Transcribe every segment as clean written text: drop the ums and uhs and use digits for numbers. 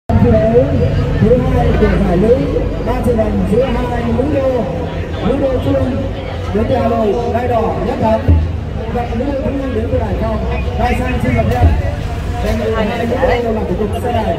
Thi đấu thứ hai của giải nữ 3 triệu đồng giữa hai nữ đô Phương đến từ Hà Nội, đai đỏ Nhất Thắng, gặp nữ Thúy đến từ Hải Phòng. Đai xanh xin gặp em. Đây là hai nữ đô làm thủ tục xe đài.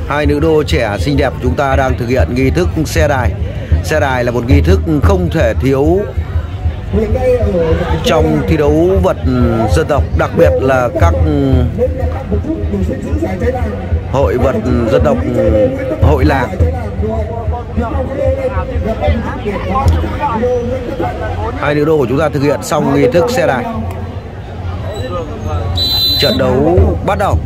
Hai nữ đô trẻ xinh đẹp chúng ta đang thực hiện nghi thức xe đài. Xe đài là một nghi thức không thể thiếu trong thi đấu vật dân tộc, đặc biệt là các hội vật dân tộc, hội làng. Hai nữ đô của chúng ta thực hiện xong nghi thức xe đài. Trận đấu bắt đầu.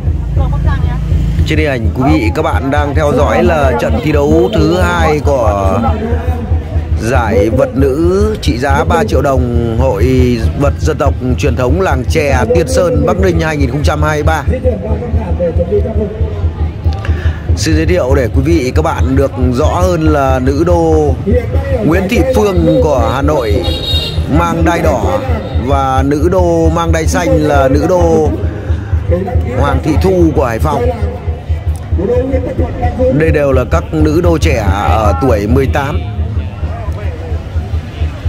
Trên hình ảnh quý vị các bạn đang theo dõi là trận thi đấu thứ hai của giải vật nữ trị giá 3 triệu đồng Hội vật dân tộc truyền thống làng chè Tiên Sơn Bắc Ninh 2023. Xin giới thiệu để quý vị các bạn được rõ hơn là nữ đô Nguyễn Thị Phương của Hà Nội mang đai đỏ và nữ đô mang đai xanh là nữ đô Hoàng Thị Thu của Hải Phòng. Đây đều là các nữ đô trẻ ở tuổi 18.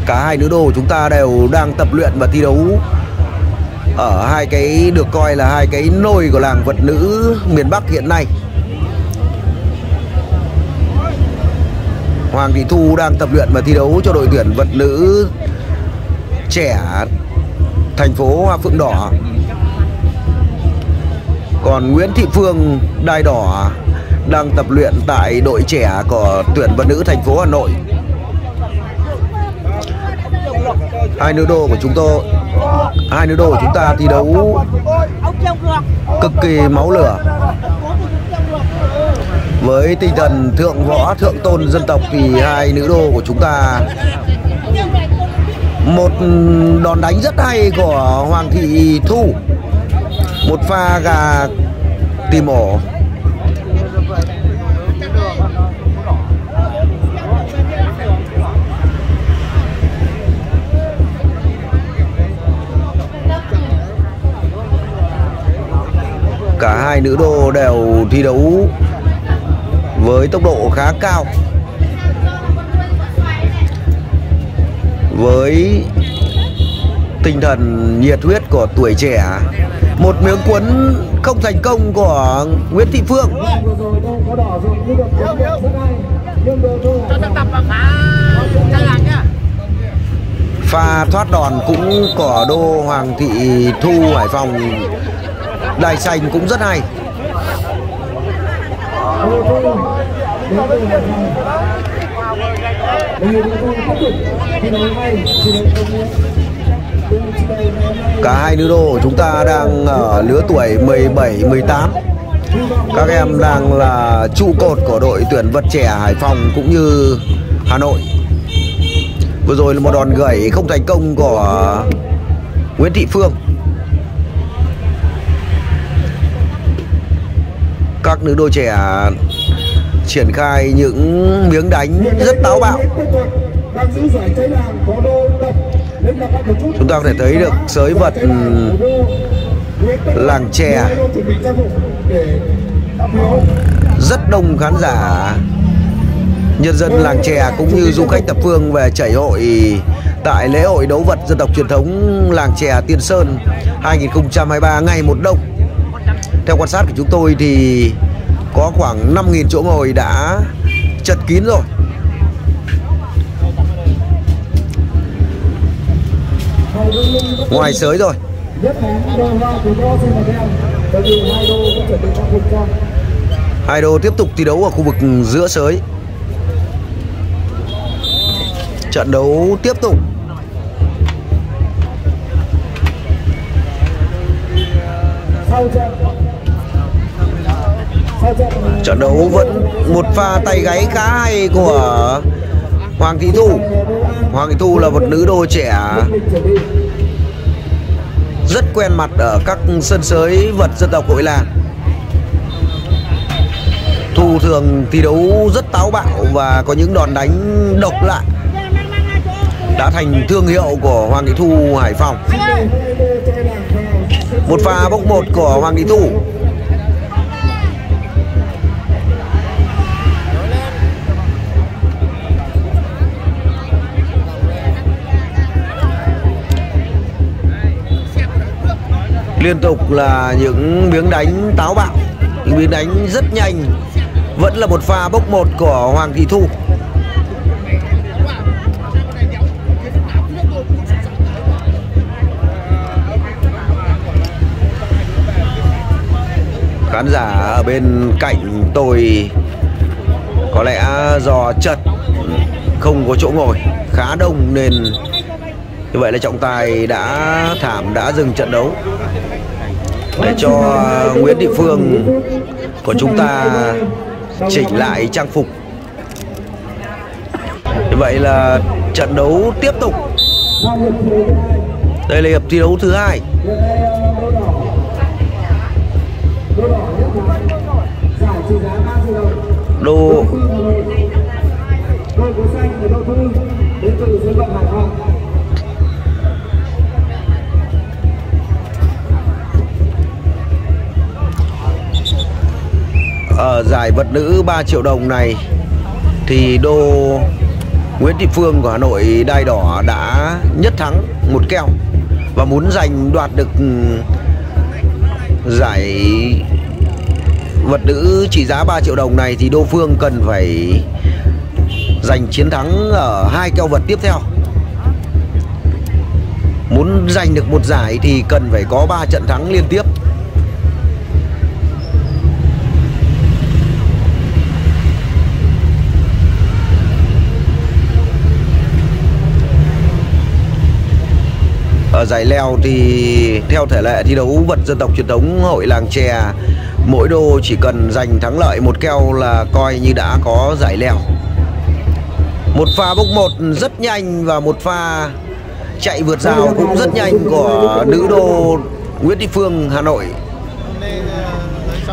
Cả hai nữ đô của chúng ta đều đang tập luyện và thi đấu ở hai cái được coi là hai cái nôi của làng vật nữ miền Bắc hiện nay. Hoàng Thị Thu đang tập luyện và thi đấu cho đội tuyển vật nữ trẻ thành phố Hoa Phượng Đỏ. Còn Nguyễn Thị Phương đai đỏ đang tập luyện tại đội trẻ của tuyển vật nữ thành phố Hà Nội. Hai nữ đô của chúng ta thi đấu cực kỳ máu lửa. Với tinh thần thượng võ thượng tôn dân tộc thì hai nữ đô của chúng ta, một đòn đánh rất hay của Hoàng Thị Thu, một pha gà tìm ổ. Cả hai nữ đô đều thi đấu với tốc độ khá cao, với tinh thần nhiệt huyết của tuổi trẻ. Một miếng cuốn không thành công của Nguyễn Thị Phương. Pha thoát đòn cũng của đô Hoàng Thị Thu Hải Phòng đai xanh cũng rất hay. Cả hai nữ đô của chúng ta đang ở lứa tuổi 17, 18. Các em đang là trụ cột của đội tuyển vật trẻ Hải Phòng cũng như Hà Nội. Vừa rồi là một đòn gẩy không thành công của Nguyễn Thị Phương. Các nữ đô trẻ triển khai những miếng đánh rất táo bạo. Chúng ta có thể thấy được sới vật làng chè, rất đông khán giả, nhân dân làng chè cũng như du khách thập phương về chảy hội tại lễ hội đấu vật dân tộc truyền thống làng chè Tiên Sơn 2023 ngày một đông. Theo quan sát của chúng tôi thì có khoảng 5.000 chỗ ngồi đã chật kín rồi. Ngoài sới rồi. Hai đô tiếp tục thi đấu ở khu vực giữa sới. Trận đấu tiếp tục. Trận đấu vẫn một pha tay gáy khá hay của Hoàng Thị Thu. Hoàng Thị Thu là một nữ đô trẻ rất quen mặt ở các sân sới vật dân tộc hội làng. Thu thường thi đấu rất táo bạo và có những đòn đánh độc lạ, đã thành thương hiệu của Hoàng Thị Thu Hải Phòng. Một pha bốc một của Hoàng Thị Thu. Liên tục là những miếng đánh táo bạo, những miếng đánh rất nhanh. Vẫn là một pha bốc một của Hoàng Thị Thu. Khán giả ở bên cạnh tôi có lẽ do chật không có chỗ ngồi khá đông nên như vậy là trọng tài đã dừng trận đấu để cho Nguyễn Thị Phương của chúng ta chỉnh lại trang phục. Như vậy là trận đấu tiếp tục. Đây là hiệp thi đấu thứ 2. Đồ ở giải vật nữ 3 triệu đồng này thì đô Nguyễn Thị Phương của Hà Nội đai đỏ đã nhất thắng một keo và muốn đoạt được giải vật nữ trị giá 3 triệu đồng này thì Đô Phương cần phải giành chiến thắng ở 2 keo vật tiếp theo. Muốn giành được một giải thì cần phải có 3 trận thắng liên tiếp. Ở giải leo thì theo thể lệ thi đấu vật dân tộc truyền thống Hội Làng Chè, mỗi đô chỉ cần giành thắng lợi một keo là coi như đã có giải leo. Một pha bốc một rất nhanh và một pha chạy vượt rào cũng rất nhanh của nữ đô Nguyễn Thị Phương Hà Nội.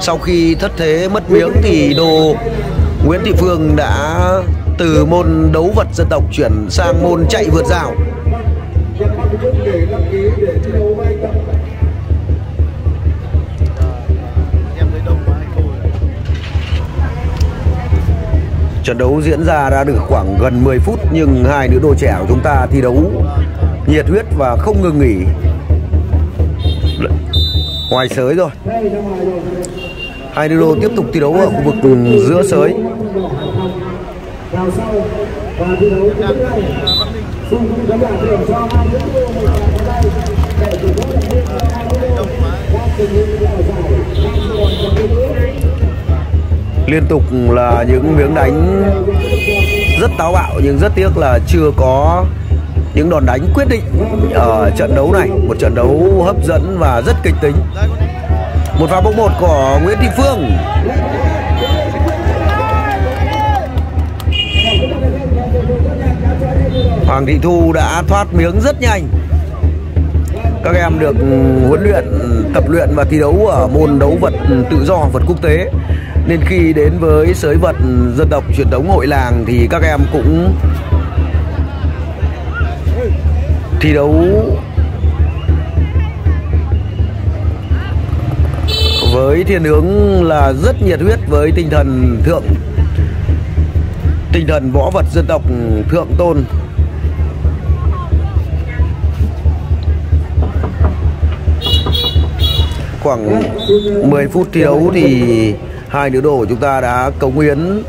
Sau khi thất thế mất miếng thì đô Nguyễn Thị Phương đã từ môn đấu vật dân tộc chuyển sang môn chạy vượt rào. Trận đấu diễn ra đã được khoảng gần 10 phút nhưng hai nữ đô trẻ của chúng ta thi đấu nhiệt huyết và không ngừng nghỉ. Ngoài sới rồi. Hai nữ đô tiếp tục thi đấu ở khu vực giữa sới. Liên tục là những miếng đánh rất táo bạo nhưng rất tiếc là chưa có những đòn đánh quyết định ở trận đấu này. Một trận đấu hấp dẫn và rất kịch tính. Một pha bốc một của Nguyễn Thị Phương. Hoàng Thị Thu đã thoát miếng rất nhanh. Các em được huấn luyện, tập luyện và thi đấu ở môn đấu vật tự do, vật quốc tế, nên khi đến với sới vật dân tộc truyền thống Hội Làng thì các em cũng thi đấu với thiên hướng là rất nhiệt huyết, với tinh thần võ vật dân tộc thượng tôn. Khoảng 10 phút thi đấu thì hai nữ đô của chúng ta đã cống hiến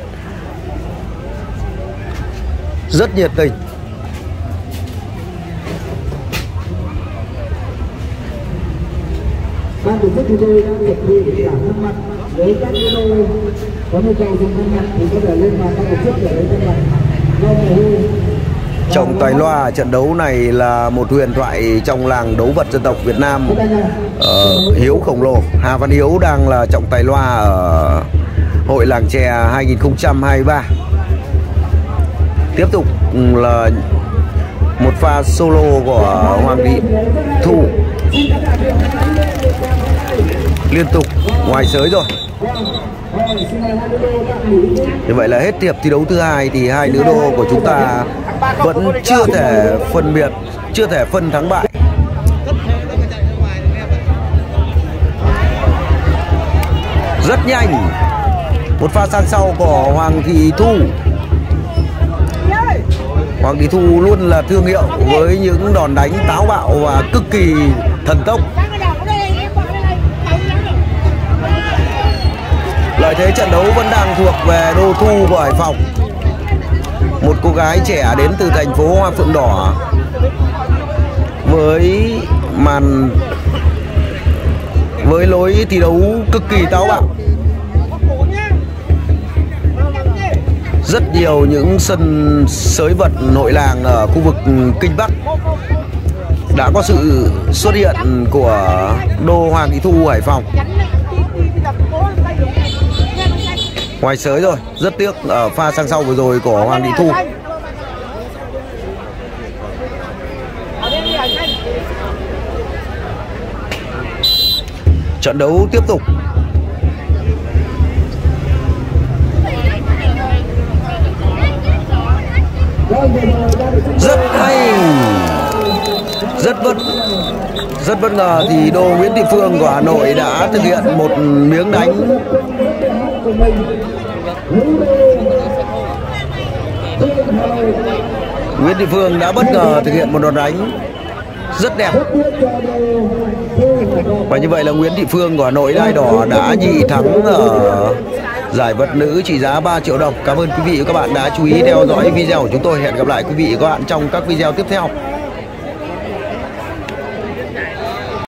rất nhiệt tình. Ban tổ chức chúng tôi đang chuẩn bị cả thân mặt, với các nữ đô có nhu cầu dùng thân mặt thì có thể lên bàn ban tổ chức để lấy thân mặt. Trọng tài loa trận đấu này là một huyền thoại trong làng đấu vật dân tộc Việt Nam, Hiếu khổng lồ. Hà Văn Hiếu đang là trọng tài loa ở Hội Làng Chè 2023. Tiếp tục là một pha solo của Hoàng Thị Thu. Liên tục ngoài sới rồi. Như vậy là hết hiệp thi đấu thứ 2 thì hai nữ đô của chúng ta vẫn chưa thể phân biệt, chưa thể phân thắng bại. rất nhanh. Một pha sang sau của Hoàng Thị Thu. Hoàng Thị Thu luôn là thương hiệu với những đòn đánh táo bạo và cực kỳ thần tốc. Lợi thế trận đấu vẫn đang thuộc về Đô Thu của Hải Phòng, một cô gái trẻ đến từ thành phố Hoa Phượng Đỏ với lối thi đấu cực kỳ táo bạo. Rất nhiều những sân sới vật nội làng ở khu vực Kinh Bắc đã có sự xuất hiện của đô Hoàng Thị Thu Hải Phòng. Ngoài sới rồi, rất tiếc ở pha sang sau vừa rồi của Hoàng Thị Thu. Trận đấu tiếp tục. Rất hay, rất bất ngờ thì đô Nguyễn Thị Phương của Hà Nội đã thực hiện một miếng đánh Nguyễn Thị Phương đã bất ngờ thực hiện một đòn đánh rất đẹp. Và như vậy là Nguyễn Thị Phương của Hà Nội Đai Đỏ đã nhì thắng ở giải vật nữ trị giá 3 triệu đồng. Cảm ơn quý vị và các bạn đã chú ý theo dõi video của chúng tôi. Hẹn gặp lại quý vị và các bạn trong các video tiếp theo.